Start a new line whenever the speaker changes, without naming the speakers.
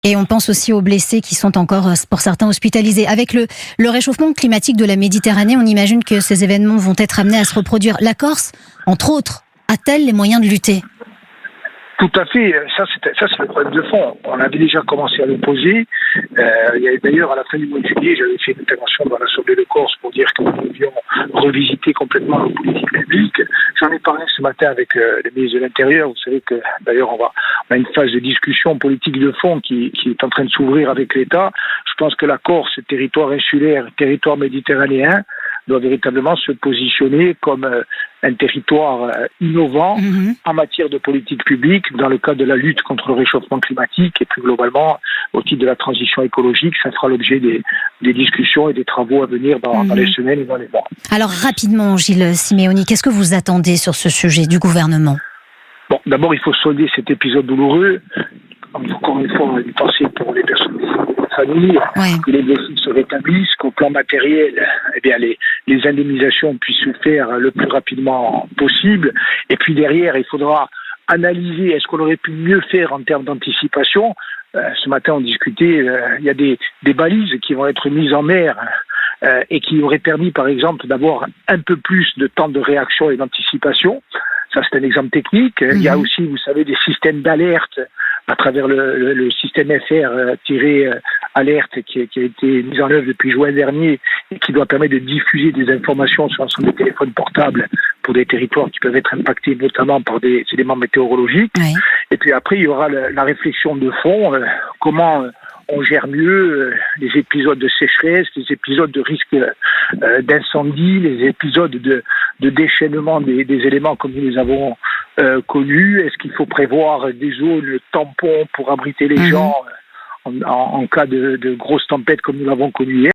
Et on pense aussi aux blessés qui sont encore, pour certains, hospitalisés. Avec le réchauffement climatique de la Méditerranée, on imagine que ces événements vont être amenés à se reproduire. La Corse, entre autres, a-t-elle les moyens de lutter ?
Tout à fait, ça c'est le problème de fond. On avait déjà commencé à le poser. Il y avait d'ailleurs à la fin du mois de juillet, j'avais fait une intervention dans l'Assemblée de Corse pour dire que nous devions revisiter complètement nos politiques publiques. J'en ai parlé ce matin avec le ministre de l'Intérieur. Vous savez que d'ailleurs on a une phase de discussion politique de fond qui est en train de s'ouvrir avec l'État. Je pense que la Corse, territoire insulaire, territoire méditerranéen, doit véritablement se positionner comme un territoire innovant en matière de politique publique dans le cadre de la lutte contre le réchauffement climatique et plus globalement au titre de la transition écologique. Ça fera l'objet des discussions et des travaux à venir dans les semaines et dans les mois.
Alors rapidement, Gilles Simeoni, qu'est-ce que vous attendez sur ce sujet du gouvernement ?
Bon, d'abord il faut solder cet épisode douloureux. Encore une fois, une pensée pour les personnes de famille, que les blessés se rétablissent, qu'au plan matériel, eh bien, les indemnisations puissent se faire le plus rapidement possible. Et puis derrière, il faudra analyser est-ce qu'on aurait pu mieux faire en termes d'anticipation. Ce matin, on discutait, il y a des balises qui vont être mises en mer et qui auraient permis, par exemple, d'avoir un peu plus de temps de réaction et d'anticipation. Ça, c'est un exemple technique. Il y a aussi, vous savez, des systèmes d'alerte à travers le système FR-alerte qui a été mis en œuvre depuis juin dernier et qui doit permettre de diffuser des informations sur l'ensemble des téléphones portables pour des territoires qui peuvent être impactés notamment par des éléments météorologiques. Oui. Et puis après, il y aura la réflexion de fond, comment on gère mieux les épisodes de sécheresse, les épisodes de risque d'incendie, les épisodes de déchaînement des éléments comme nous les avons connus. Est-ce qu'il faut prévoir des zones tampons pour abriter les gens en cas de grosses tempêtes comme nous l'avons connu hier ?